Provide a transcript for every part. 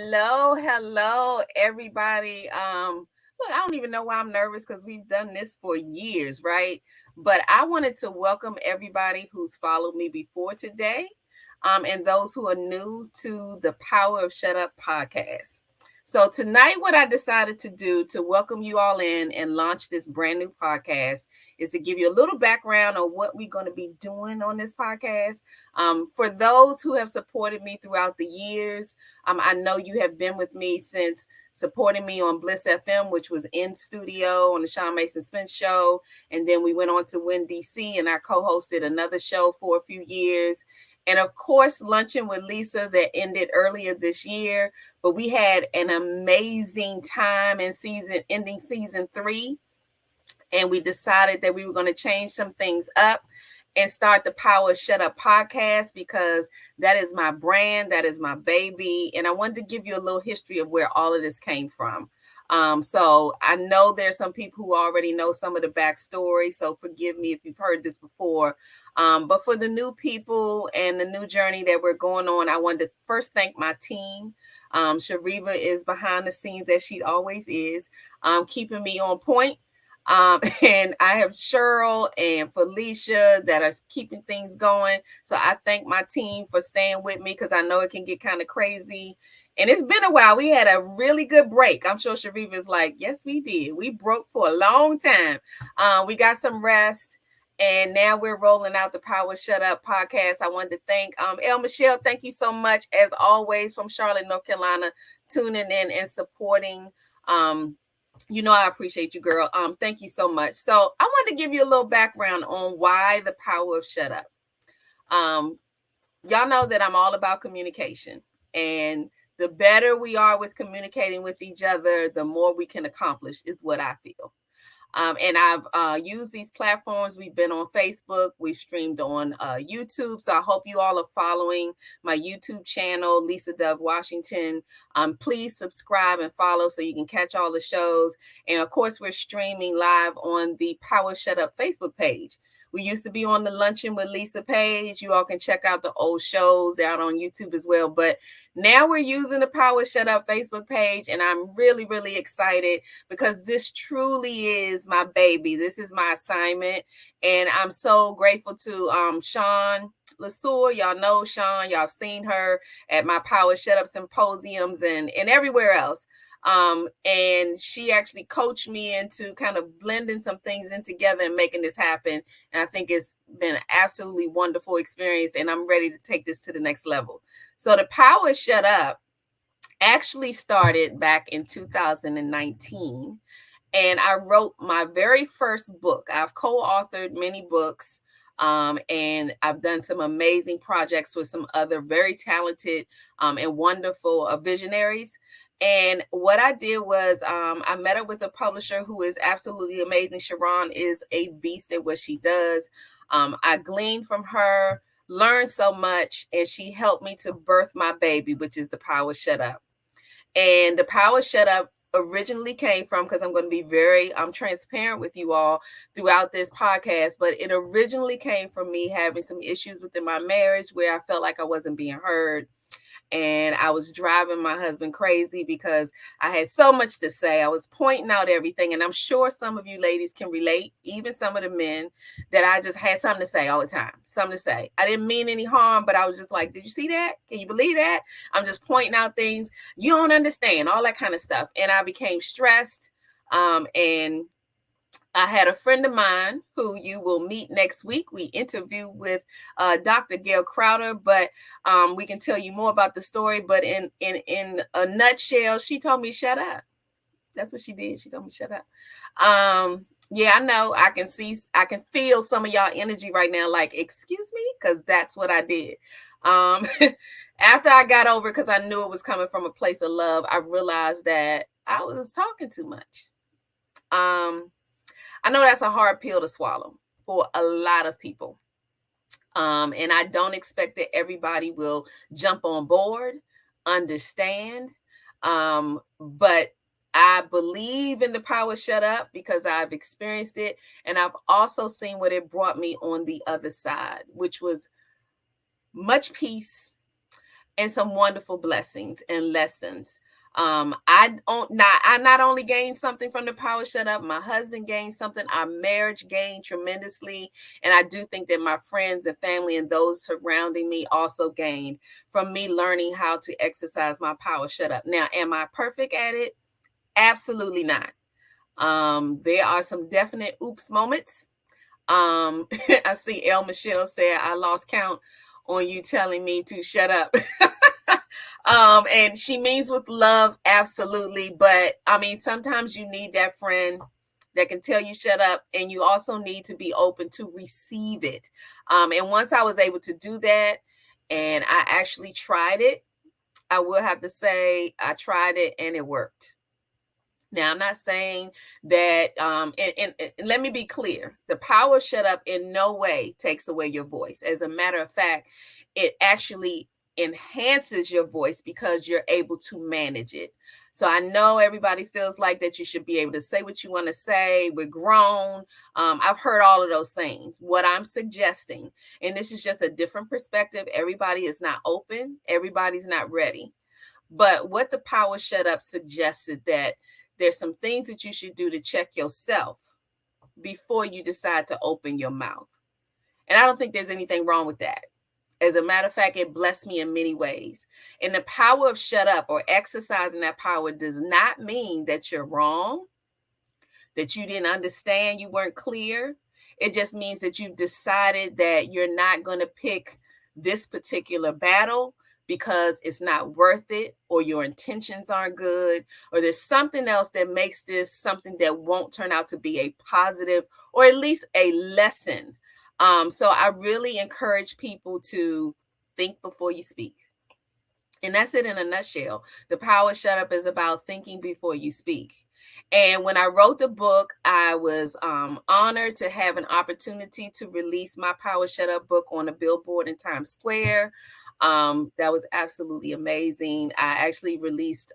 Hello, everybody. Look, I don't even know why I'm nervous because we've done this for years, right? But I wanted to welcome everybody who's followed me before today, and those who are new to the Power of Shut Up podcast. So tonight, what I decided to do to welcome you all in and launch this brand new podcast is to give you a little background on what we're going to be doing on this podcast. For those who have supported me throughout the years, I know you have been with me since supporting me on Bliss FM, which was in studio on the Sean Mason Smith show. And then we went on to Win DC and I co-hosted another show for a few years. And of course, Luncheon with Lisa that ended earlier this year. But we had an amazing time in ending season 3. And we decided that we were going to change some things up and start the Power Shut Up podcast because that is my brand, that is my baby. And I wanted to give you a little history of where all of this came from. So I know there's some people who already know some of the backstory, so forgive me if you've heard this before. But for the new people and the new journey that we're going on, I wanted to first thank my team. Shariva is behind the scenes as she always is, keeping me on point. And I have Cheryl and Felicia that are keeping things going. So I thank my team for staying with me because I know it can get kind of crazy. And it's been a while. We had a really good break. I'm sure Shariva is like, yes, we did. We broke for a long time. We got some rest. And now we're rolling out the Power Shut Up podcast. I wanted to thank El Michelle. Thank you so much, as always, from Charlotte, North Carolina, tuning in and supporting. I appreciate you, girl. Thank you so much. So I want to give you a little background on why the power of shut up. Y'all know that I'm all about communication, and the better we are with communicating with each other, the more we can accomplish is what I feel. And I've used these platforms. We've been on Facebook. We've streamed on YouTube. So I hope you all are following my YouTube channel, Lisa Dove Washington. Please subscribe and follow so you can catch all the shows. And of course, we're streaming live on the Power Shut Up Facebook page. We used to be on the Luncheon with Lisa page. You all can check out the old shows out on YouTube as well. But now we're using the Power Shut Up Facebook page. And I'm really, really excited because this truly is my baby. This is my assignment. And I'm so grateful to Sean LaSure. Y'all know Sean. Y'all have seen her at my Power Shut Up symposiums and everywhere else. And she actually coached me into kind of blending some things in together and making this happen. And I think it's been an absolutely wonderful experience. And I'm ready to take this to the next level. So the Power Shut Up actually started back in 2019. And I wrote my very first book. I've co-authored many books. And I've done some amazing projects with some other very talented and wonderful visionaries. And what I did was I met up with a publisher who is absolutely amazing. Sharon is a beast at what she does. I gleaned from her, learned so much, and she helped me to birth my baby, which is the Power Shut Up. And the Power Shut Up originally came from, because I'm going to be very transparent with you all throughout this podcast, but it originally came from me having some issues within my marriage where I felt like I wasn't being heard. And I was driving my husband crazy because I had so much to say. I was pointing out everything. And I'm sure some of you ladies can relate, even some of the men, that I just had something to say all the time. Something to say. I didn't mean any harm, but I was just like, did you see that? Can you believe that? I'm just pointing out things. You don't understand, all that kind of stuff. And I became stressed. And I had a friend of mine who you will meet next week. We interviewed with Dr. Gail Crowder, but we can tell you more about the story. But in a nutshell, she told me, shut up. That's what she did. She told me, shut up. Yeah, I know. I can feel some of y'all energy right now. Like, excuse me? Because that's what I did. After I got over, because I knew it was coming from a place of love, I realized that I was talking too much. I know that's a hard pill to swallow for a lot of people. And I don't expect that everybody will jump on board, understand. But I believe in the Power Shut Up because I've experienced it. And I've also seen what it brought me on the other side, which was much peace and some wonderful blessings and lessons. I not only gained something from the Power Shut Up, my husband gained something, our marriage gained tremendously. And I do think that my friends and family and those surrounding me also gained from me learning how to exercise my Power Shut Up. Now, am I perfect at it? Absolutely not. There are some definite oops moments. I see El Michelle said, I lost count on you telling me to shut up. And she means with love, absolutely. But I mean, sometimes you need that friend that can tell you shut up, and you also need to be open to receive it. And once I was able to do that, and I actually tried it, I will have to say I tried it and it worked. Now, I'm not saying that, and let me be clear, the Power of Shut Up in no way takes away your voice. As a matter of fact, it actually enhances your voice because you're able to manage it. So I know everybody feels like that you should be able to say what you want to say. We're grown. I've heard all of those things. What I'm suggesting, and this is just a different perspective, everybody is not open, everybody's not ready. But what the Power Shut Up suggested that there's some things that you should do to check yourself before you decide to open your mouth. And I don't think there's anything wrong with that. As a matter of fact, it blessed me in many ways. And the power of shut up or exercising that power does not mean that you're wrong, that you didn't understand, you weren't clear. It just means that you've decided that you're not going to pick this particular battle because it's not worth it, or your intentions aren't good, or there's something else that makes this something that won't turn out to be a positive or at least a lesson. So I really encourage people to think before you speak. And that's it in a nutshell. The Power Shut Up is about thinking before you speak. And when I wrote the book, I was honored to have an opportunity to release my Power Shut Up book on a billboard in Times Square. That was absolutely amazing. I actually released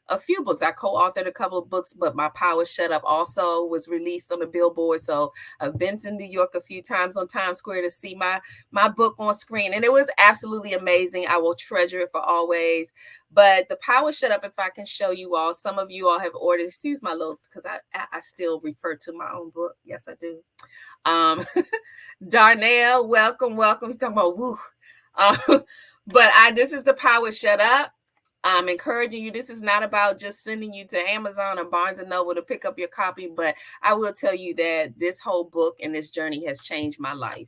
a few books. I co-authored a couple of books, but my Power Shut Up also was released on a billboard. So I've been to New York a few times on Times Square to see my book on screen, and it was absolutely amazing. I will treasure it for always. But the Power Shut Up, if I can show you all, some of you all have ordered. Excuse my little, because I still refer to my own book. Yes, I do. Darnell, welcome. You're talking about woo. But this is the Power Shut Up. I'm encouraging you. This is not about just sending you to Amazon or Barnes and Noble to pick up your copy, but I will tell you that this whole book and this journey has changed my life.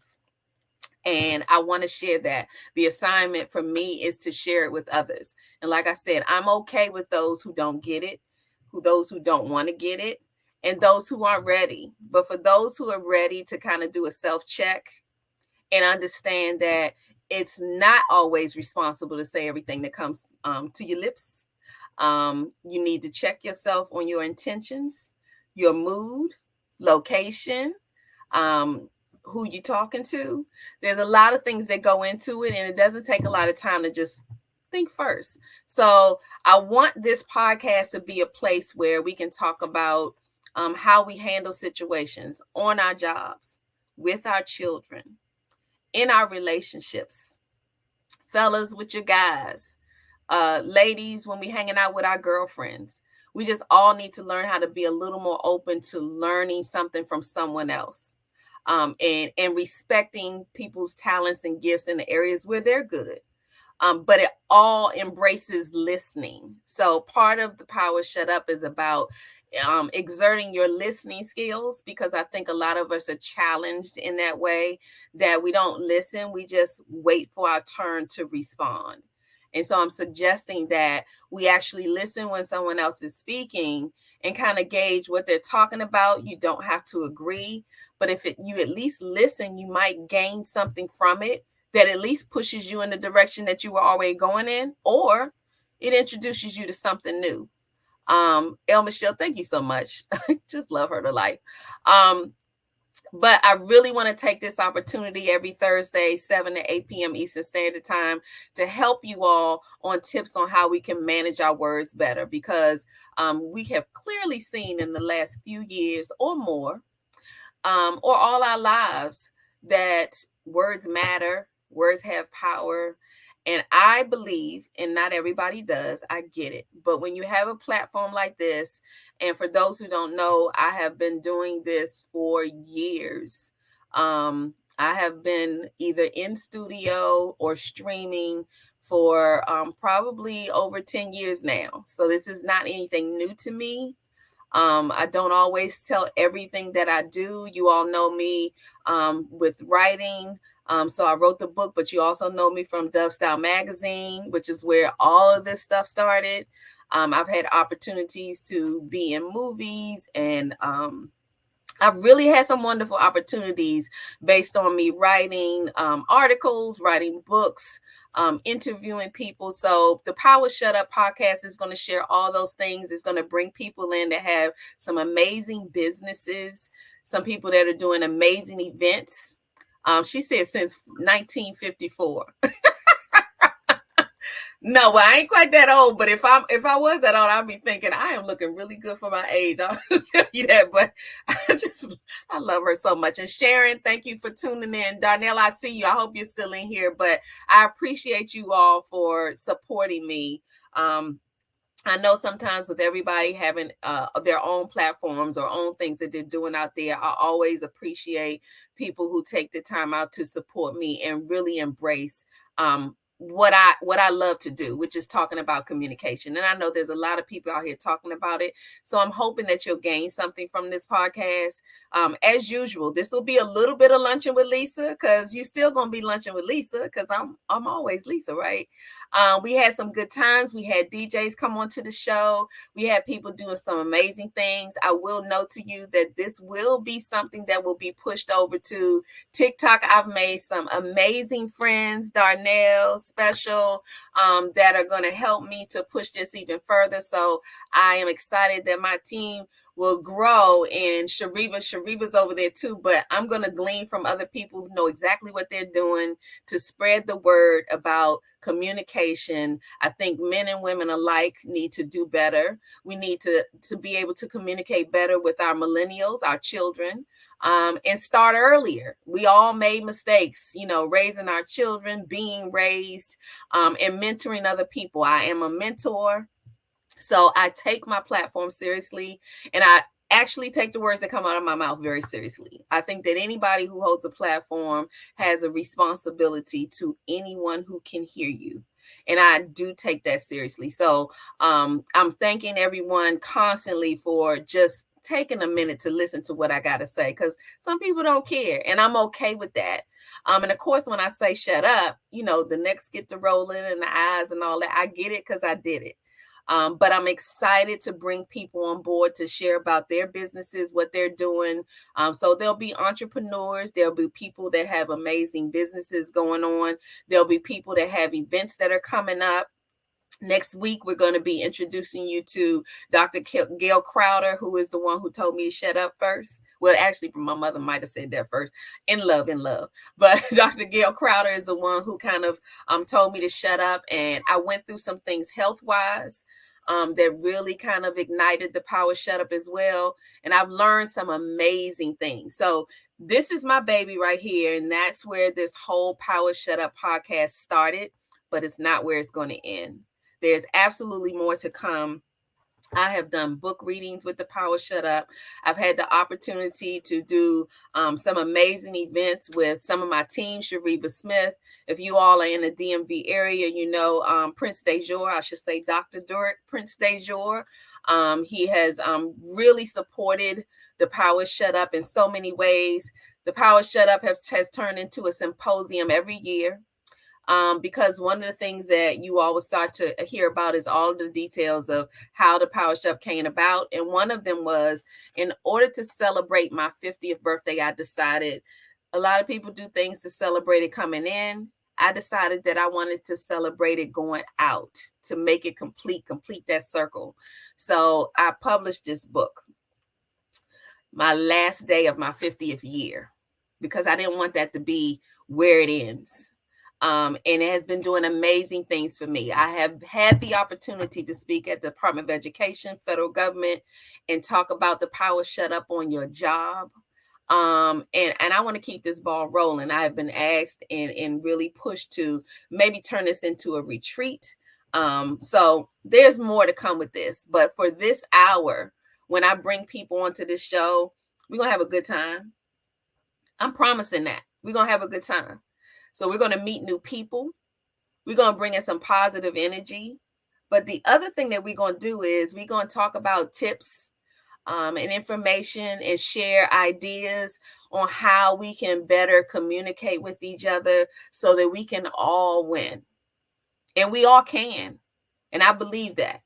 And I want to share that. The assignment for me is to share it with others. And like I said, I'm okay with those who don't get it, those who don't want to get it, and those who aren't ready. But for those who are ready to kind of do a self-check and understand that it's not always responsible to say everything that comes to your lips. You need to check yourself on your intentions, your mood, location, who you're talking to. There's a lot of things that go into it, and it doesn't take a lot of time to just think first. So I want this podcast to be a place where we can talk about how we handle situations on our jobs, with our children, in our relationships, fellas with your guys, ladies when we hanging out with our girlfriends. We just all need to learn how to be a little more open to learning something from someone else, and respecting people's talents and gifts in the areas where they're good. But it all embraces listening. So part of the Power Shut Up is about exerting your listening skills, because I think a lot of us are challenged in that way, that we don't listen. We just wait for our turn to respond. And so I'm suggesting that we actually listen when someone else is speaking and kind of gauge what they're talking about. You don't have to agree, but if you at least listen, you might gain something from it that at least pushes you in the direction that you were already going in, or it introduces you to something new. El Michelle, thank you so much. I just love her to life. But I really want to take this opportunity every Thursday, 7 to 8 p.m. Eastern Standard Time, to help you all on tips on how we can manage our words better, because we have clearly seen in the last few years or more, or all our lives, that words matter, words have power, And I believe, and not everybody does, I get it. But when you have a platform like this, and for those who don't know, I have been doing this for years. I have been either in studio or streaming for probably over 10 years now. So this is not anything new to me. I don't always tell everything that I do. You all know me with writing. So I wrote the book, but you also know me from Dove Style Magazine, which is where all of this stuff started. I've had opportunities to be in movies, and I've really had some wonderful opportunities based on me writing articles, writing books, interviewing people. So the Power Shut Up podcast is going to share all those things. It's going to bring people in that have some amazing businesses, some people that are doing amazing events. She said since 1954. No, well, I ain't quite that old, but if I was that old, I'd be thinking I am looking really good for my age. I'll tell you that. But I love her so much. And Sharon, thank you for tuning in. Darnell, I see you. I hope you're still in here, but I appreciate you all for supporting me. I know sometimes with everybody having their own platforms or own things that they're doing out there, I always appreciate people who take the time out to support me and really embrace what I love to do, which is talking about communication. And I know there's a lot of people out here talking about it. So I'm hoping that you'll gain something from this podcast. As usual, this will be a little bit of lunching with Lisa, because you're still gonna be lunching with Lisa, because I'm always Lisa, right? We had some good times. We had DJs come onto the show. We had people doing some amazing things. I will note to you that this will be something that will be pushed over to TikTok. I've made some amazing friends, Darnell, Special, that are going to help me to push this even further. So I am excited that my team will grow, and Shariva's over there too, but I'm going to glean from other people who know exactly what they're doing to spread the word about communication. I think men and women alike need to do better. We need to be able to communicate better with our millennials, our children, and start earlier. We all made mistakes, raising our children, being raised, and mentoring other people. I am a mentor. So I take my platform seriously, and I actually take the words that come out of my mouth very seriously. I think that anybody who holds a platform has a responsibility to anyone who can hear you. And I do take that seriously. So I'm thanking everyone constantly for just taking a minute to listen to what I got to say, because some people don't care, and I'm okay with that. And of course, when I say shut up, the necks get to rolling and the eyes and all that. I get it, because I did it. But I'm excited to bring people on board to share about their businesses, what they're doing. So there'll be entrepreneurs. There'll be people that have amazing businesses going on. There'll be people that have events that are coming up. Next week, we're going to be introducing you to Dr. Gail Crowder, who is the one who told me to shut up first. Well, actually, my mother might have said that first. In love. But Dr. Gail Crowder is the one who kind of told me to shut up. And I went through some things health-wise that really kind of ignited the power shut up as well. And I've learned some amazing things. So this is my baby right here. And that's where this whole Power Shut Up podcast started, but it's not where it's going to end. There's absolutely more to come. I have done book readings with the Power Shut Up. I've had the opportunity to do some amazing events with some of my team, Shariva Smith. If you all are in the DMV area, Prince DeJour, I should say Dr. Prince DeJour. He has really supported the Power Shut Up in so many ways. The Power Shut Up has turned into a symposium every year. Because one of the things that you always start to hear about is all of the details of how the Power Shut Up came about. And one of them was, in order to celebrate my 50th birthday, I decided, a lot of people do things to celebrate it coming in. I decided that I wanted to celebrate it going out, to make it complete that circle. So I published this book, my last day of my 50th year, because I didn't want that to be where it ends. And it has been doing amazing things for me. I have had the opportunity to speak at the Department of Education, federal government, and talk about the Power Shut Up on your job. And I want to keep this ball rolling. I have been asked and really pushed to maybe turn this into a retreat. So there's more to come with this. But for this hour, when I bring people onto this show, we're going to have a good time. I'm promising that. We're going to have a good time. So we're going to meet new people. We're going to bring in some positive energy. But the other thing that we're going to do is we're going to talk about tips and information and share ideas on how we can better communicate with each other so that we can all win. And we all can. And I believe that.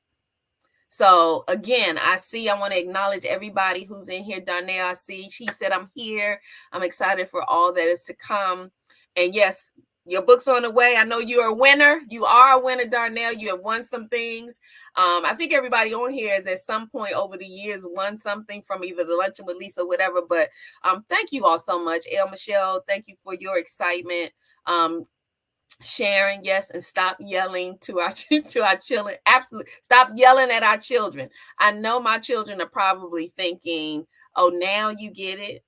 So again, I want to acknowledge everybody who's in here. Darnell, I see. She said, I'm here. I'm excited for all that is to come. And yes, your book's on the way. I know you're a winner. You are a winner, Darnell. You have won some things. I think everybody on here has at some point over the years won something from either the Luncheon with Lisa or whatever. But thank you all so much. El Michelle, thank you for your excitement. Sharing, yes, and stop yelling to our children. Absolutely, stop yelling at our children. I know my children are probably thinking, "Oh, now you get it."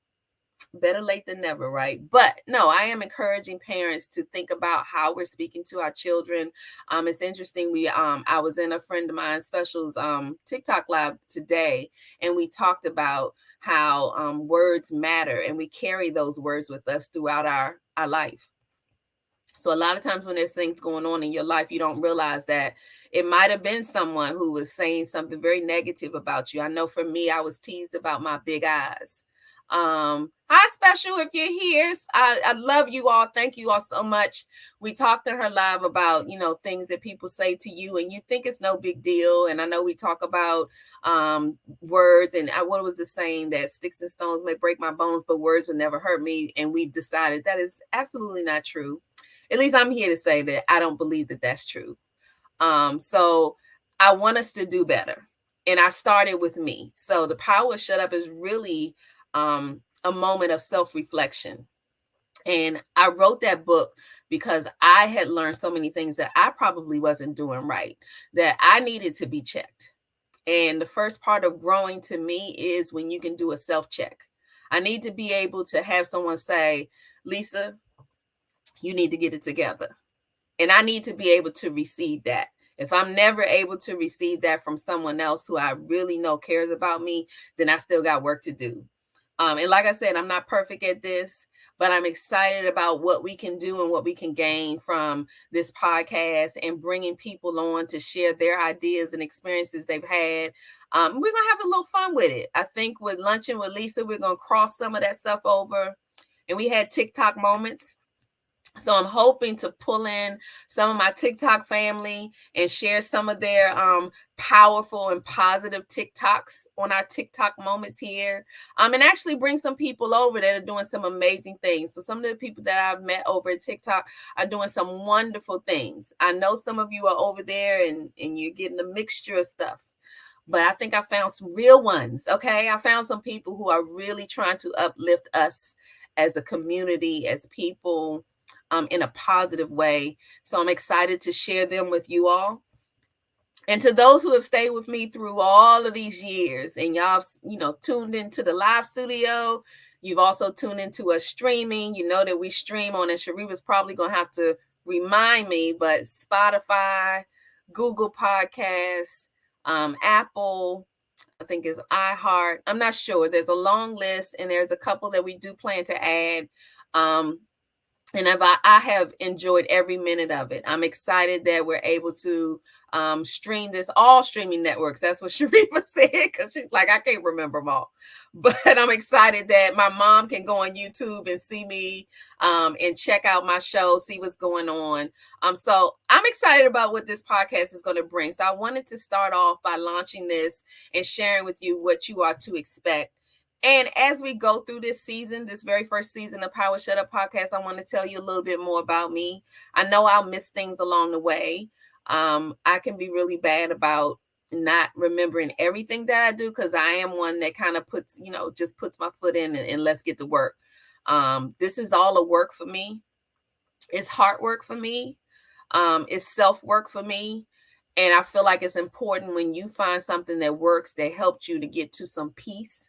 Better late than never, right? But no, I am encouraging parents to think about how we're speaking to our children. It's interesting. I was in a friend of mine special's TikTok live today, and we talked about how words matter, and we carry those words with us throughout our life. So a lot of times when there's things going on in your life, you don't realize that it might have been someone who was saying something very negative about you. I know for me, I was teased about my big eyes. Hi, Special, if you're here. I love you all. Thank you all so much. We talked in her live about, things that people say to you and you think it's no big deal. And I know we talk about words and what was the saying that sticks and stones may break my bones, but words would never hurt me. And we've decided that is absolutely not true. At least I'm here to say that I don't believe that that's true. So I want us to do better. And I started with me. So the power of shut up is really a moment of self-reflection. And I wrote that book because I had learned so many things that I probably wasn't doing right, that I needed to be checked. And the first part of growing to me is when you can do a self-check. I need to be able to have someone say, Lisa, you need to get it together. And I need to be able to receive that. If I'm never able to receive that from someone else who I really know cares about me, then I still got work to do. And like I said, I'm not perfect at this, but I'm excited about what we can do and what we can gain from this podcast and bringing people on to share their ideas and experiences they've had. We're going to have a little fun with it. I think with Luncheon with Lisa, we're going to cross some of that stuff over. And we had TikTok moments. So I'm hoping to pull in some of my TikTok family and share some of their powerful and positive TikToks on our TikTok moments here. And actually bring some people over that are doing some amazing things. So some of the people that I've met over at TikTok are doing some wonderful things. I know some of you are over there and you're getting a mixture of stuff. But I think I found some real ones, okay? I found some people who are really trying to uplift us as a community, as people, in a positive way. So I'm excited to share them with you all. And to those who have stayed with me through all of these years and y'all, tuned into the live studio, you've also tuned into us streaming. You know that we stream on, and Sheree was probably going to have to remind me, but Spotify, Google Podcasts, Apple, I think is iHeart. I'm not sure. There's a long list, and there's a couple that we do plan to add. And I have enjoyed every minute of it. I'm excited that we're able to stream this, all streaming networks. That's what Sharifa said, because she's like, I can't remember them all. But I'm excited that my mom can go on YouTube and see me and check out my show, see what's going on. So I'm excited about what this podcast is going to bring. So I wanted to start off by launching this and sharing with you what you are to expect. And as we go through this season, this very first season of Power Shut Up Podcast, I want to tell you a little bit more about me. I know I'll miss things along the way. I can be really bad about not remembering everything that I do, because I am one that kind of puts, just puts my foot in and let's get to work. This is all a work for me. It's hard work for me. It's self-work for me. And I feel like it's important when you find something that works, that helps you to get to some peace,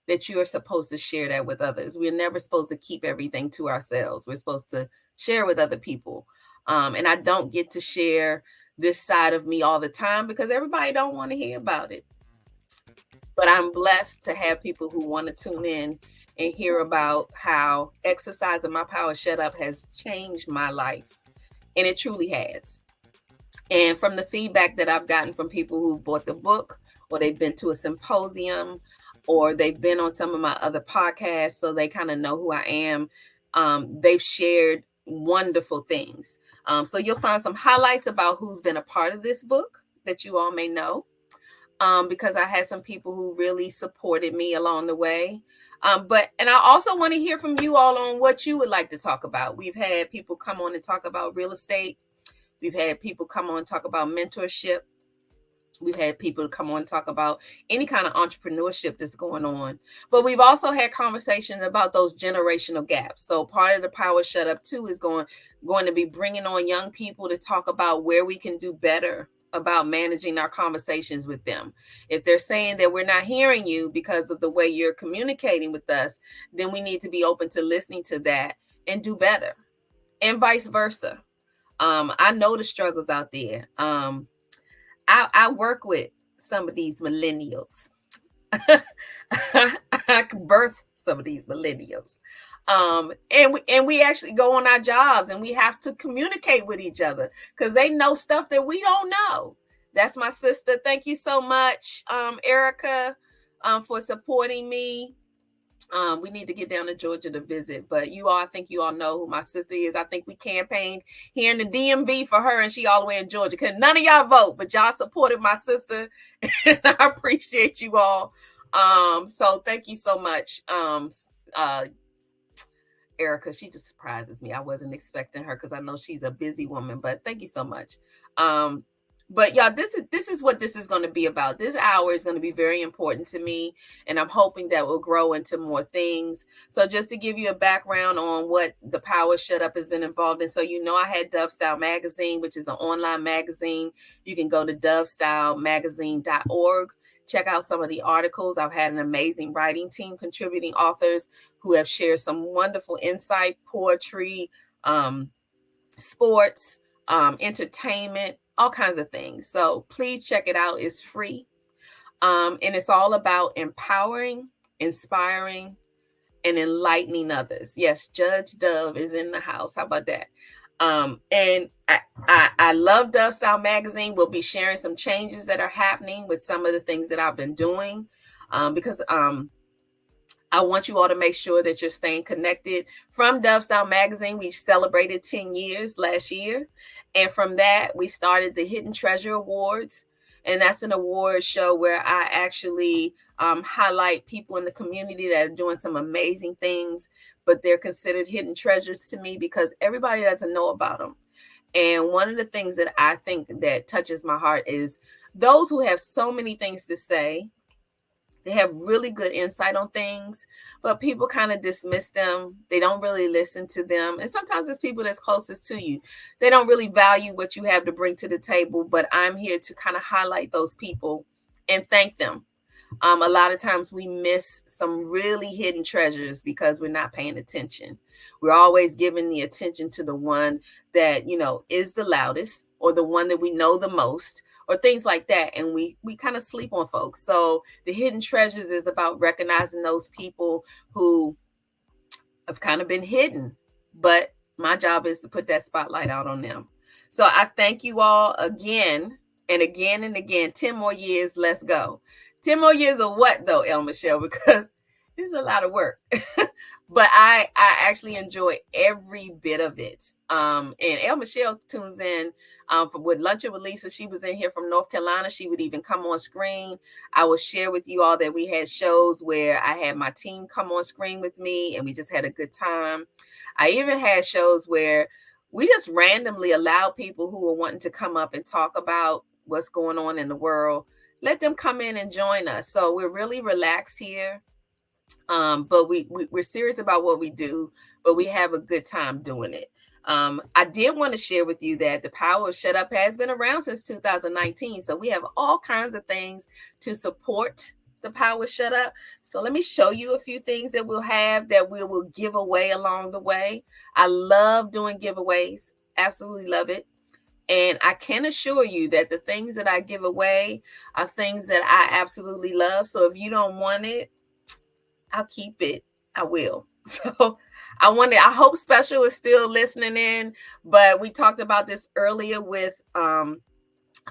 that you are supposed to share that with others. We're never supposed to keep everything to ourselves. We're supposed to share with other people. And I don't get to share this side of me all the time because everybody don't want to hear about it. But I'm blessed to have people who want to tune in and hear about how exercising my power shut up has changed my life. And it truly has. And from the feedback that I've gotten from people who bought the book, or they've been to a symposium, or they've been on some of my other podcasts, so they kind of know who I am, they've shared wonderful things. So you'll find some highlights about who's been a part of this book that you all may know, because I had some people who really supported me along the way. And I also want to hear from you all on what you would like to talk about. We've had people come on and talk about real estate. We've had people come on and talk about mentorship. We've had people come on and talk about any kind of entrepreneurship that's going on. But we've also had conversations about those generational gaps. So part of the Power Shut Up too is going to be bringing on young people to talk about where we can do better about managing our conversations with them. If they're saying that we're not hearing you because of the way you're communicating with us, then we need to be open to listening to that and do better, and vice versa. I know the struggles out there. I work with some of these millennials. I can birth some of these millennials. And we actually go on our jobs and we have to communicate with each other because they know stuff that we don't know. That's my sister. Thank you so much, Erica, for supporting me. We need to get down to Georgia to visit, but I think you all know who my sister is. I think we campaigned here in the DMV for her, and she all the way in Georgia. Cause none of y'all vote, but y'all supported my sister, and I appreciate you all. So thank you so much, Erica. She just surprises me. I wasn't expecting her because I know she's a busy woman, but thank you so much. But y'all, this is what this is going to be about. This hour is going to be very important to me, and I'm hoping that will grow into more things. So just to give you a background on what the Power Shut Up has been involved in. So I had Dove Style Magazine, which is an online magazine. You can go to dovestylemagazine.org. Check out some of the articles. I've had an amazing writing team, contributing authors who have shared some wonderful insight, poetry, sports, entertainment, all kinds of things. So please check it out. It's free. And it's all about empowering, inspiring, and enlightening others. Yes, Judge Dove is in the house. How about that? And I love Dove Style Magazine. We'll be sharing some changes that are happening with some of the things that I've been doing, because I want you all to make sure that you're staying connected. From Dove Style Magazine, we celebrated 10 years last year. And from that, we started the Hidden Treasure Awards. And that's an award show where I actually highlight people in the community that are doing some amazing things, but they're considered hidden treasures to me because everybody doesn't know about them. And one of the things that I think that touches my heart is those who have so many things to say. They have really good insight on things, but people kind of dismiss them. They don't really listen to them. And sometimes it's people that's closest to you. They don't really value what you have to bring to the table, but I'm here to kind of highlight those people and thank them. A lot of times we miss some really hidden treasures because we're not paying attention. We're always giving the attention to the one that, is the loudest, or the one that we know the most, or things like that. And we kind of sleep on folks. So the Hidden Treasures is about recognizing those people who have kind of been hidden, but my job is to put that spotlight out on them. So I thank you all again and again and again. 10 more years, let's go. 10 more years of what though, El Michelle? Because this is a lot of work. But I actually enjoy every bit of it. And El Michelle tunes in with Luncheon with Lisa. She was in here from North Carolina. She would even come on screen. I will share with you all that we had shows where I had my team come on screen with me and we just had a good time. I even had shows where we just randomly allowed people who were wanting to come up and talk about what's going on in the world. Let them come in and join us. So we're really relaxed here. But we're serious about what we do, but we have a good time doing it. I did want to share with you that the Power of Shut Up has been around since 2019. So we have all kinds of things to support the Power Shut Up. So let me show you a few things that we'll have that we will give away along the way. I love doing giveaways. Absolutely love it. And I can assure you that the things that I give away are things that I absolutely love. So if you don't want it, I'll keep it. I will. So I hope Special is still listening in, but we talked about this earlier with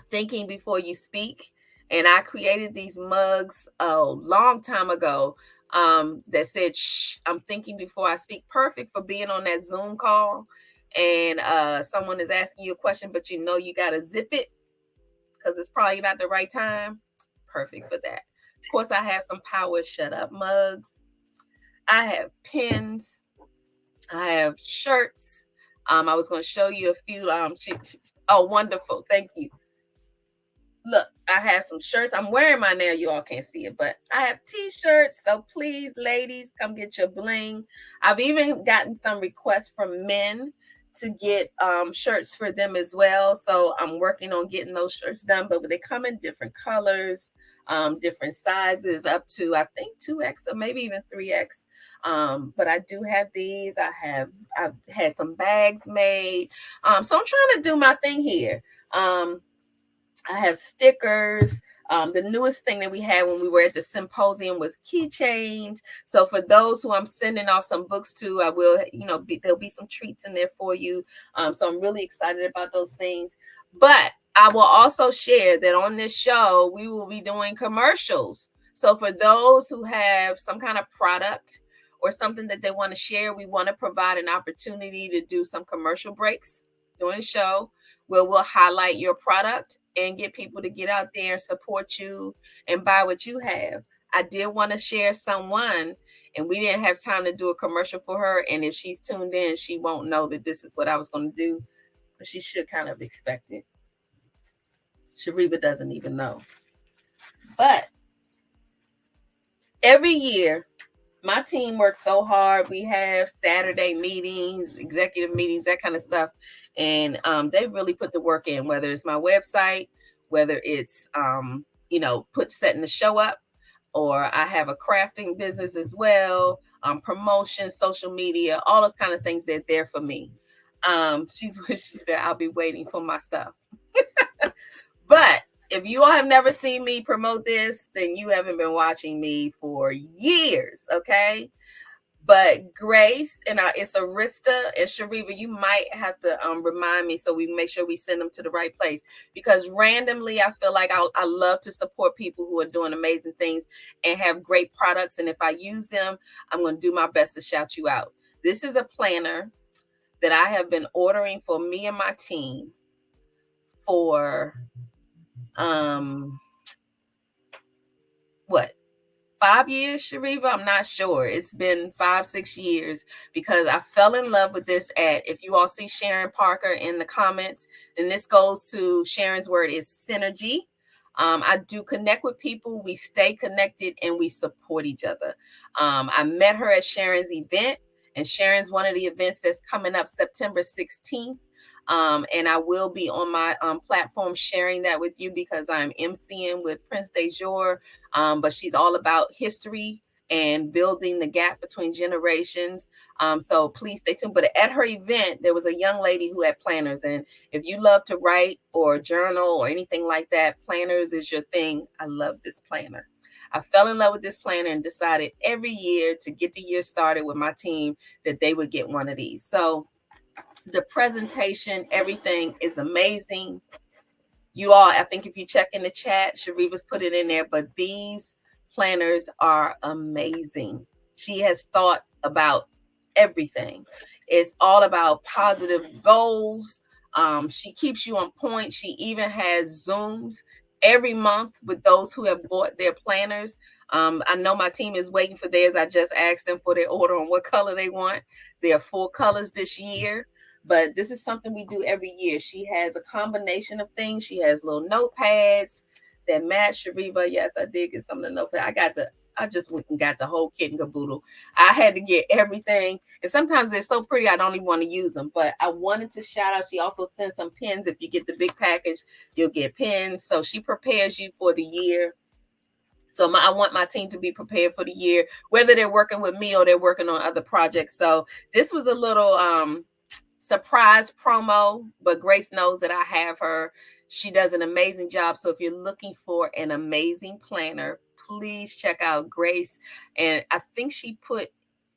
thinking before you speak. And I created these mugs a long time ago that said, shh, I'm thinking before I speak. Perfect for being on that Zoom call and someone is asking you a question, but you know you got to zip it because it's probably not the right time. Perfect for that. Of course, I have some Power Shut Up mugs. I have pins. I have shirts. I was going to show you a few. Oh, wonderful. Thank you. Look, I have some shirts. I'm wearing mine now. You all can't see it, but I have t-shirts. So please, ladies, come get your bling. I've even gotten some requests from men to get shirts for them as well. So I'm working on getting those shirts done, but they come in different colors, different sizes, up to I think 2X or maybe even 3X. But I do have these. I've had some bags made. So I'm trying to do my thing here. I have stickers. The newest thing that we had when we were at the symposium was keychains. So for those who I'm sending off some books to, I will, there'll be some treats in there for you. So I'm really excited about those things. But I will also share that on this show, we will be doing commercials. So for those who have some kind of product or something that they want to share, we want to provide an opportunity to do some commercial breaks during the show where we'll highlight your product and get people to get out there and support you and buy what you have. I did want to share someone, and we didn't have time to do a commercial for her. And if she's tuned in, she won't know that this is what I was going to do, but she should kind of expect it. Shariba doesn't even know. But every year, my team works so hard. We have Saturday meetings, executive meetings, that kind of stuff. And they really put the work in, whether it's my website, whether it's, setting the show up, or I have a crafting business as well, promotion, social media, all those kind of things. They're there for me. She said, I'll be waiting for my stuff. But if you all have never seen me promote this, then you haven't been watching me for years, okay? But Grace and it's Arista and Shariva, you might have to remind me so we make sure we send them to the right place. Because randomly, I feel like I love to support people who are doing amazing things and have great products. And if I use them, I'm going to do my best to shout you out. This is a planner that I have been ordering for me and my team for 5 years, Shariva? I'm not sure. It's been 5-6 years because I fell in love with this ad. If you all see Sharon Parker in the comments, then this goes to Sharon's word is synergy. I do connect with people. We stay connected and we support each other. I met her at Sharon's event, and Sharon's one of the events that's coming up September 16th. And I will be on my platform sharing that with you because I'm emceeing with Prince Dejour. But she's all about history and building the gap between generations. So please stay tuned. But at her event, there was a young lady who had planners. And if you love to write or journal or anything like that, planners is your thing. I love this planner. I fell in love with this planner and decided every year to get the year started with my team that they would get one of these. So the presentation, everything is amazing. You all, I think if you check in the chat, Shariva's put it in there, but these planners are amazing. She has thought about everything. It's all about positive goals. She keeps you on point. She even has Zooms every month with those who have bought their planners. I know my team is waiting for theirs. I just asked them for their order on what color they want. There are 4 colors this year. But this is something we do every year. She has a combination of things. She has little notepads that match. Shariva, yes, I did get some of the notepads. I just went and got the whole kit and caboodle. I had to get everything. And sometimes they're so pretty, I don't even want to use them. But I wanted to shout out. She also sends some pins. If you get the big package, you'll get pins. So she prepares you for the year. So I want my team to be prepared for the year, whether they're working with me or they're working on other projects. So this was a little surprise promo, but Grace knows that I have her. She does an amazing job. So if you're looking for an amazing planner, please check out Grace. And I think she put,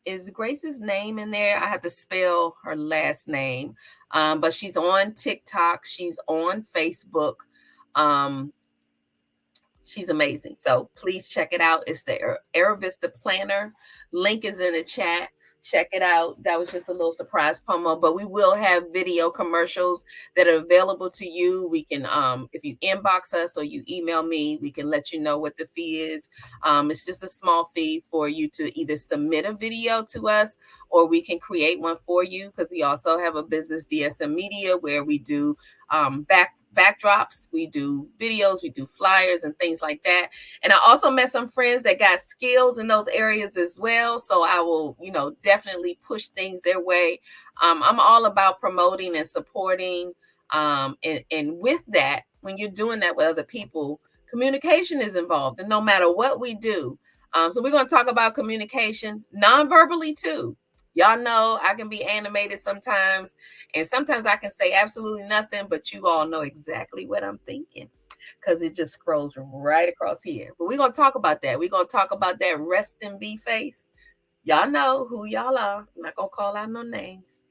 is Grace's name in there? I have to spell her last name. But she's on TikTok, she's on Facebook. She's amazing. So please check it out. It's the Aravista Planner. Link is in the chat. Check it out. That was just a little surprise promo, but we will have video commercials that are available to you. We can, if you inbox us or you email me, we can let you know what the fee is. It's just a small fee for you to either submit a video to us or we can create one for you, because we also have a business, DSM Media, where we do backdrops, we do videos, we do flyers and things like that. And I also met some friends that got skills in those areas as well, so I will, definitely push things their way. I'm all about promoting and supporting, and with that, when you're doing that with other people, communication is involved, and no matter what we do. So we're going to talk about communication non-verbally too. Y'all know I can be animated sometimes, and sometimes I can say absolutely nothing, but you all know exactly what I'm thinking because it just scrolls right across here. But we're going to talk about that. We're going to talk about that rest and be face. Y'all know who y'all are. I'm not going to call out no names.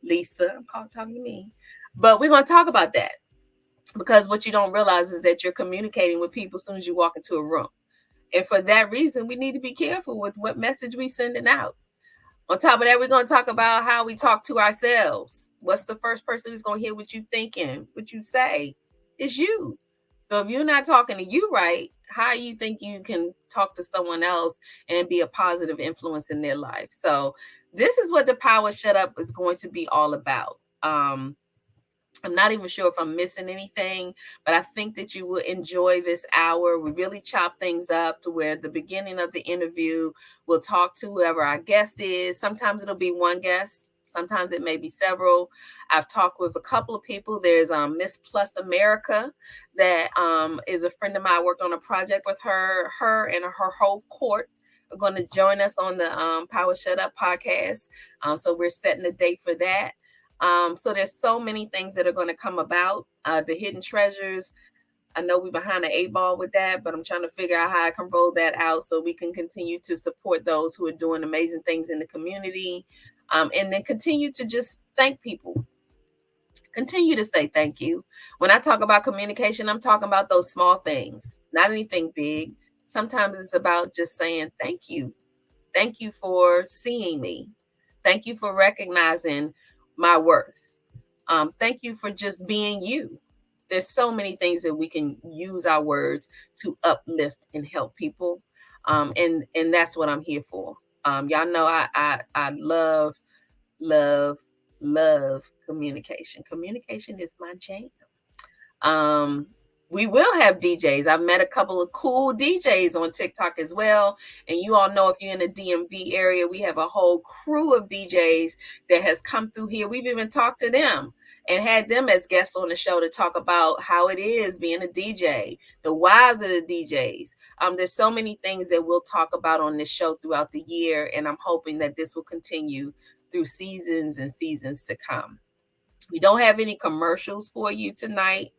Lisa, I'm talking to me. But we're going to talk about that, because what you don't realize is that you're communicating with people as soon as you walk into a room. And for that reason, we need to be careful with what message we sending out. On top of that, we're going to talk about how we talk to ourselves. What's the first person that's going to hear what you thinking, what you say? It's you. So if you're not talking to you right, how you think you can talk to someone else and be a positive influence in their life? So this is what the Power Shut Up is going to be all about. I'm not even sure if I'm missing anything, but I think that you will enjoy this hour. We really chop things up to where at the beginning of the interview, we'll talk to whoever our guest is. Sometimes it'll be one guest. Sometimes it may be several. I've talked with a couple of people. There's Miss Plus America that is a friend of mine. I worked on a project with her. Her and her whole court are going to join us on the Power Shut Up podcast. So we're setting a date for that. So there's so many things that are going to come about. The hidden treasures, I know we're behind the 8 ball with that, but I'm trying to figure out how I can roll that out so we can continue to support those who are doing amazing things in the community, and then continue to just thank people. Continue to say thank you. When I talk about communication, I'm talking about those small things, not anything big. Sometimes it's about just saying thank you. Thank you for seeing me. Thank you for recognizing my worth. Thank you for just being you. There's so many things that we can use our words to uplift and help people. And that's what I'm here for. Y'all know I love, love communication. Communication is my jam. We will have DJs. I've met a couple of cool DJs on TikTok as well. And you all know, if you're in the DMV area, we have a whole crew of DJs that has come through here. We've even talked to them and had them as guests on the show to talk about how it is being a DJ, the wives of the DJs. There's so many things that we'll talk about on this show throughout the year. And I'm hoping that this will continue through seasons and seasons to come. We don't have any commercials for you tonight.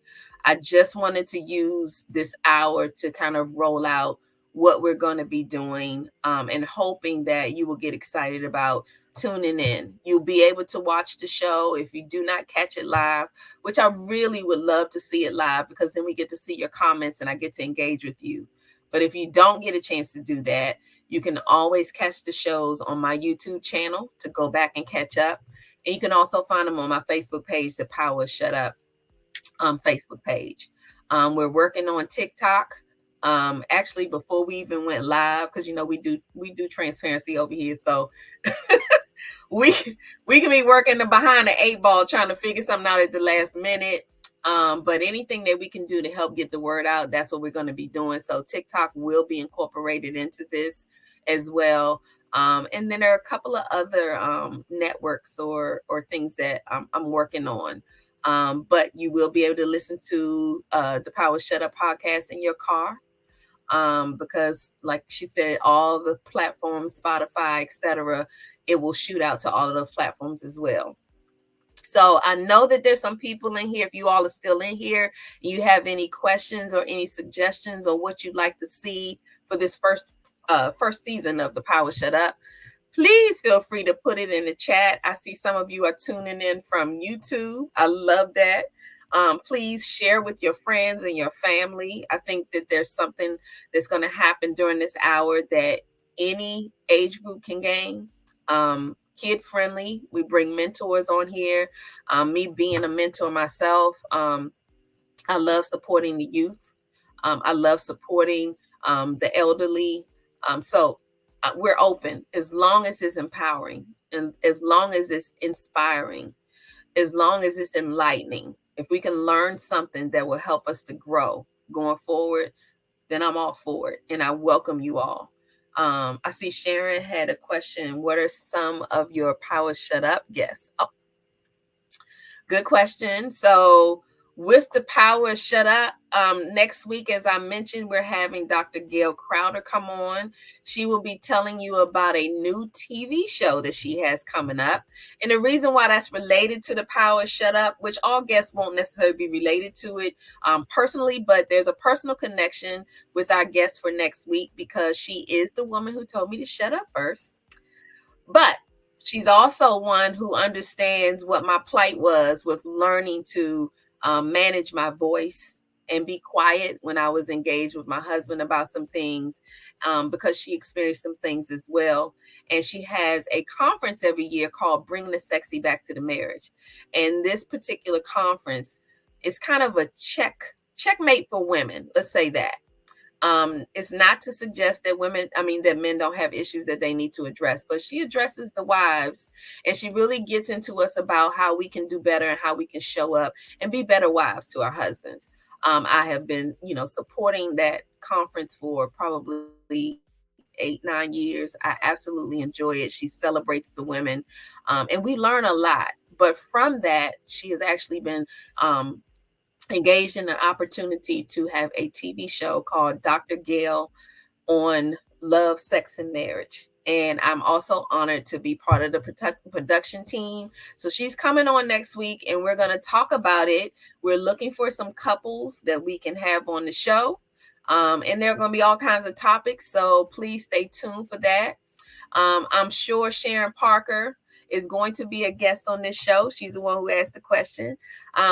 I just wanted to use this hour to kind of roll out what we're going to be doing, and hoping that you will get excited about tuning in. You'll be able to watch the show if you do not catch it live, which I really would love to see it live, because then we get to see your comments and I get to engage with you. But if you don't get a chance to do that, you can always catch the shows on my YouTube channel to go back and catch up. And you can also find them on my Facebook page, the Power Shut Up Facebook page. We're working on TikTok. Actually, before we even went live, because we do transparency over here, so we can be working behind the 8 ball trying to figure something out at the last minute. But anything that we can do to help get the word out, that's what we're going to be doing. So TikTok will be incorporated into this as well. And then there are a couple of other networks or things that I'm working on. But you will be able to listen to the Power Shut Up podcast in your car. because like she said, all the platforms, Spotify, etc., it will shoot out to all of those platforms as well. So I know that there's some people in here. If you all are still in here, you have any questions or any suggestions or what you'd like to see for this first season of the Power Shut Up, please feel free to put it in the chat. I see some of you are tuning in from YouTube. I love that. Please share with your friends and your family. I think that there's something that's going to happen during this hour that any age group can gain. Kid friendly. We bring mentors on here. Me being a mentor myself, I love supporting the youth. I love supporting the elderly. So we're open as long as it's empowering and as long as it's inspiring, as long as it's enlightening. If we can learn something that will help us to grow going forward, then I'm all for it. And I welcome you all. I see Sharon had a question. What are some of your Power Shut Up guests? Oh, good question. So with the Power Shut Up, next week, as I mentioned, we're having Dr. Gail Crowder come on. She will be telling you about a new TV show that she has coming up. And the reason why that's related to the Power Shut Up, which all guests won't necessarily be related to it personally, but there's a personal connection with our guest for next week because she is the woman who told me to shut up first. But she's also one who understands what my plight was with learning to manage my voice and be quiet when I was engaged with my husband about some things, because she experienced some things as well. And she has a conference every year called Bringing the Sexy Back to the Marriage. And this particular conference is kind of a checkmate for women. Let's say that. It's not to suggest that that men don't have issues that they need to address, but she addresses the wives and she really gets into us about how we can do better and how we can show up and be better wives to our husbands. I have been, supporting that conference for probably 8-9 years. I absolutely enjoy it. She celebrates the women, and we learn a lot. But from that, she has actually been engaged in an opportunity to have a TV show called Dr. Gail on love, sex, and marriage. And I'm also honored to be part of the production team. So she's coming on next week and we're going to talk about it. We're looking for some couples that we can have on the show. And there are going to be all kinds of topics. So please stay tuned for that. I'm sure Sharon Parker is going to be a guest on this show. She's the one who asked the question,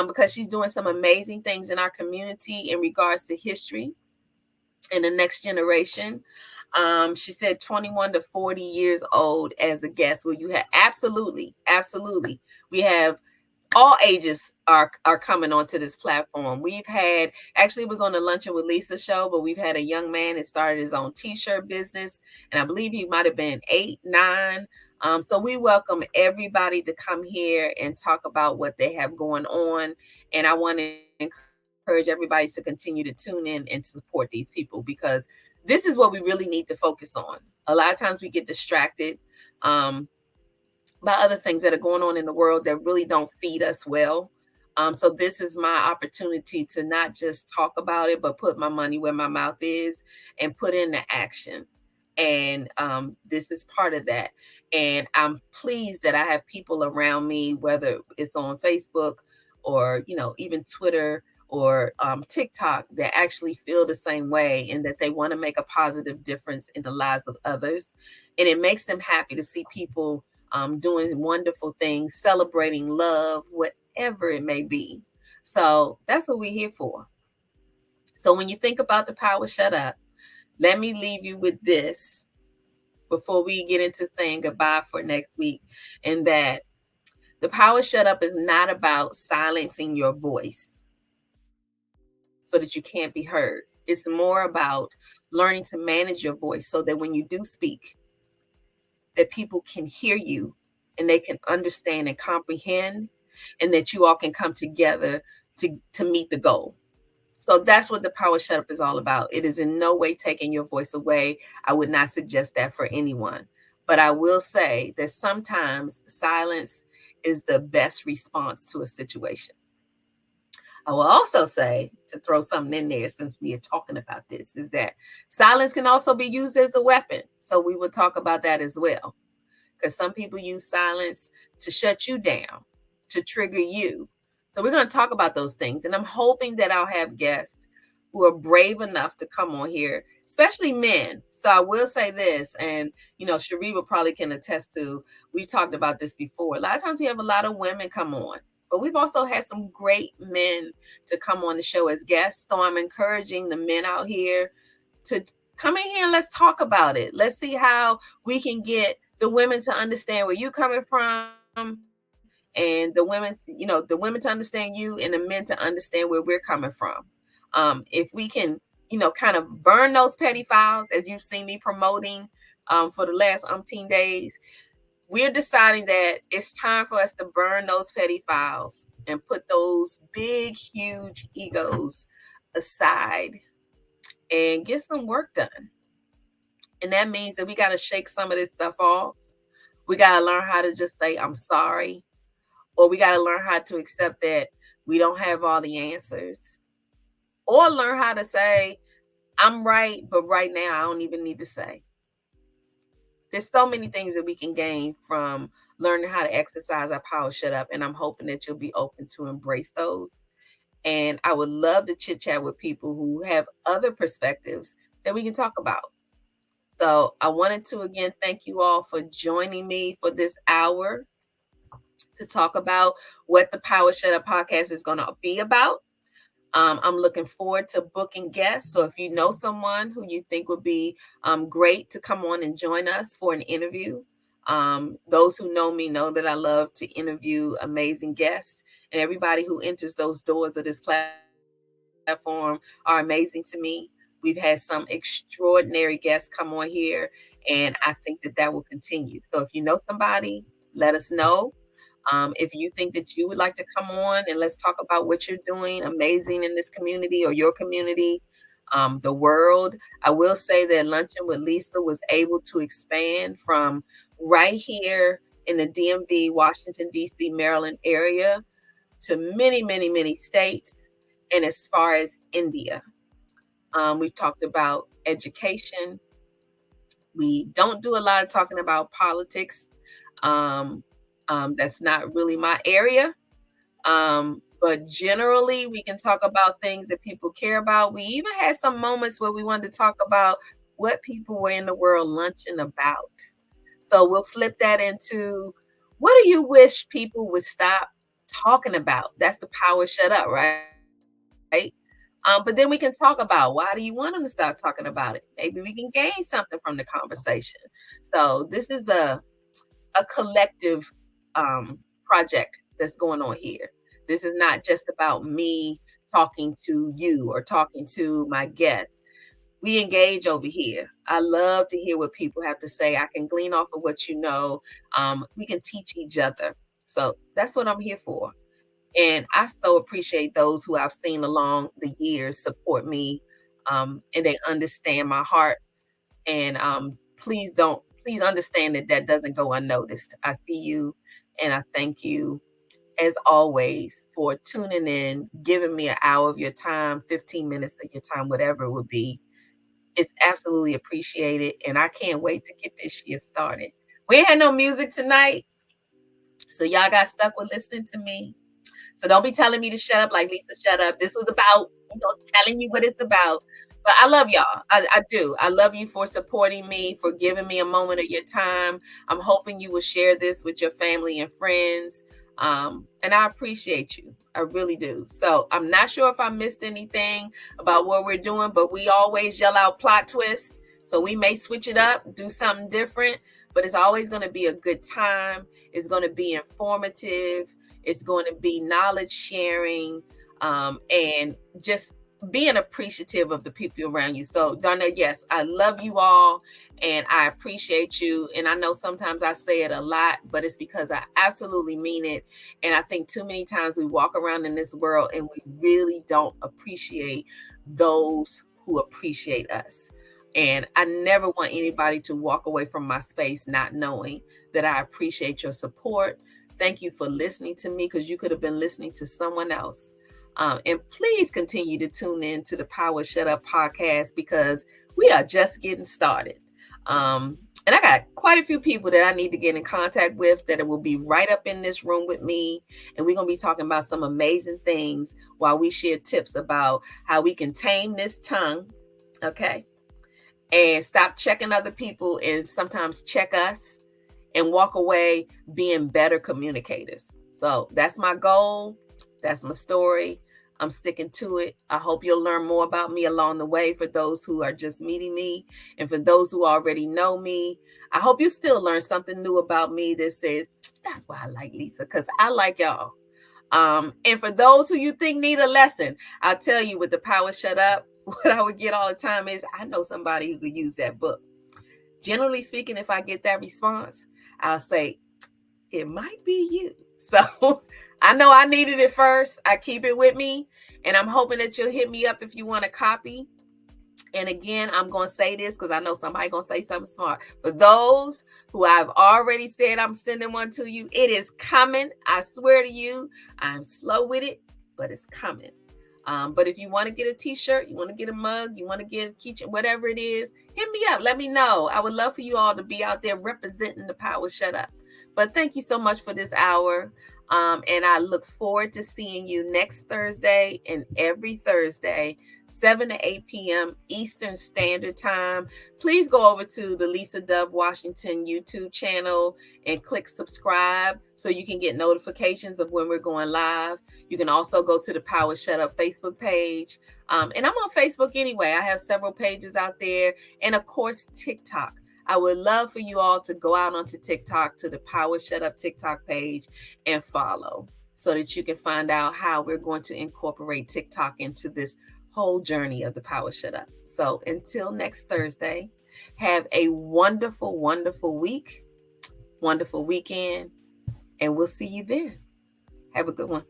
because she's doing some amazing things in our community in regards to history and the next generation. She said 21 to 40 years old as a guest. Well, you have absolutely. We have all ages are coming onto this platform. We've had, actually it was on the Luncheon with Lisa show, but we've had a young man that started his own t-shirt business, and I believe he might have been 8, 9. So we welcome everybody to come here and talk about what they have going on. And I want to encourage everybody to continue to tune in and support these people, because this is what we really need to focus on. A lot of times we get distracted by other things that are going on in the world that really don't feed us well. So this is my opportunity to not just talk about it, but put my money where my mouth is and put in the action. And this is part of that. And I'm pleased that I have people around me, whether it's on Facebook or, even Twitter or TikTok, that actually feel the same way and that they want to make a positive difference in the lives of others. And it makes them happy to see people doing wonderful things, celebrating love, whatever it may be. So that's what we're here for. So when you think about the Power Shut Up, let me leave you with this before we get into saying goodbye for next week. And that the Power Shut Up is not about silencing your voice so that you can't be heard. It's more about learning to manage your voice so that when you do speak, that people can hear you and they can understand and comprehend, and that you all can come together to meet the goal. So that's what the Power Shut Up is all about. It is in no way taking your voice away. I would not suggest that for anyone. But I will say that sometimes silence is the best response to a situation. I will also say, to throw something in there since we are talking about this, is that silence can also be used as a weapon. So we will talk about that as well. Because some people use silence to shut you down, to trigger you. So we're going to talk about those things. And I'm hoping that I'll have guests who are brave enough to come on here, especially men. So I will say this, and Shariba probably can attest to, we've talked about this before. A lot of times we have a lot of women come on, but we've also had some great men to come on the show as guests. So I'm encouraging the men out here to come in here and let's talk about it. Let's see how we can get the women to understand where you're coming from, and the women to understand you, and the men to understand where we're coming from. If we can, kind of burn those petty files, as you've seen me promoting for the last umpteen days, we're deciding that it's time for us to burn those petty files and put those big, huge egos aside and get some work done. And that means that we got to shake some of this stuff off. We got to learn how to just say, I'm sorry. Or we got to learn how to accept that we don't have all the answers. Or learn how to say, I'm right, but right now I don't even need to say. There's so many things that we can gain from learning how to exercise our power shut up. And I'm hoping that you'll be open to embrace those. And I would love to chit chat with people who have other perspectives that we can talk about. So I wanted to again thank you all for joining me for this hour to talk about what the Power Shut Up podcast is going to be about. I'm looking forward to booking guests. So if you know someone who you think would be great to come on and join us for an interview, those who know me know that I love to interview amazing guests, and everybody who enters those doors of this platform are amazing to me. We've had some extraordinary guests come on here, and I think that that will continue. So if you know somebody, let us know. If you think that you would like to come on and let's talk about what you're doing amazing in this community or your community, the world. I will say that Luncheon with Lisa was able to expand from right here in the DMV, Washington, D.C., Maryland area to many, many, many states, and as far as India. We've talked about education. We don't do a lot of talking about politics. That's not really my area. But generally, we can talk about things that people care about. We even had some moments where we wanted to talk about what people were in the world lunching about. So we'll flip that into, what do you wish people would stop talking about? That's the power shut up, right? But then we can talk about, why do you want them to start talking about it? Maybe we can gain something from the conversation. So this is a collective project that's going on here. This is not just about me talking to you or talking to my guests. We engage over here. I love to hear what people have to say. I can glean off of what you know. We can teach each other. So that's what I'm here for. And I so appreciate those who I've seen along the years support me, and they understand my heart. And please understand that that doesn't go unnoticed. I see you, and I thank you as always for tuning in, giving me an hour of your time, 15 minutes of your time, whatever it would be. It's absolutely appreciated, and I can't wait to get this year started. We ain't had no music tonight, so y'all got stuck with listening to me. So don't be telling me to shut up like Lisa, shut up. This was about, telling you what it's about. But I love y'all. I do. I love you for supporting me, for giving me a moment of your time. I'm hoping you will share this with your family and friends. And I appreciate you. I really do. So I'm not sure if I missed anything about what we're doing, but we always yell out plot twists. So we may switch it up, do something different, but it's always going to be a good time. It's going to be informative. It's going to be knowledge sharing, and just being appreciative of the people around you. So, Donna, yes, I love you all and I appreciate you. And I know sometimes I say it a lot, but it's because I absolutely mean it. And I think too many times we walk around in this world and we really don't appreciate those who appreciate us. And I never want anybody to walk away from my space not knowing that I appreciate your support. Thank you for listening to me, because you could have been listening to someone else. And please continue to tune in to the Power Shut Up podcast because we are just getting started. And I got quite a few people that I need to get in contact with that will be right up in this room with me. And we're going to be talking about some amazing things while we share tips about how we can tame this tongue. Okay. And stop checking other people and sometimes check us and walk away being better communicators. So that's my goal. That's my story. I'm sticking to it. I hope you'll learn more about me along the way for those who are just meeting me. And for those who already know me, I hope you still learn something new about me that says, that's why I like Lisa, because I like y'all. And for those who you think need a lesson, I'll tell you with the Power Shut Up, what I would get all the time is, I know somebody who could use that book. Generally speaking, if I get that response, I'll say, it might be you. So I know I needed it first. I keep it with me. And I'm hoping that you'll hit me up if you want a copy. And again, I'm going to say this because I know somebody's going to say something smart. For those who I've already said I'm sending one to you, it is coming. I swear to you, I'm slow with it, but it's coming. But if you want to get a t-shirt, you want to get a mug, you want to get a keychain, whatever it is, hit me up. Let me know. I would love for you all to be out there representing the Power Shut Up. But thank you so much for this hour. And I look forward to seeing you next Thursday and every Thursday, 7 to 8 p.m. Eastern Standard Time. Please go over to the Lisa Dove Washington YouTube channel and click subscribe so you can get notifications of when we're going live. You can also go to the Power Shut Up Facebook page. And I'm on Facebook anyway. I have several pages out there. And of course, TikTok. I would love for you all to go out onto TikTok to the Power Shut Up TikTok page and follow so that you can find out how we're going to incorporate TikTok into this whole journey of the Power Shut Up. So until next Thursday, have a wonderful, wonderful week, wonderful weekend, and we'll see you then. Have a good one.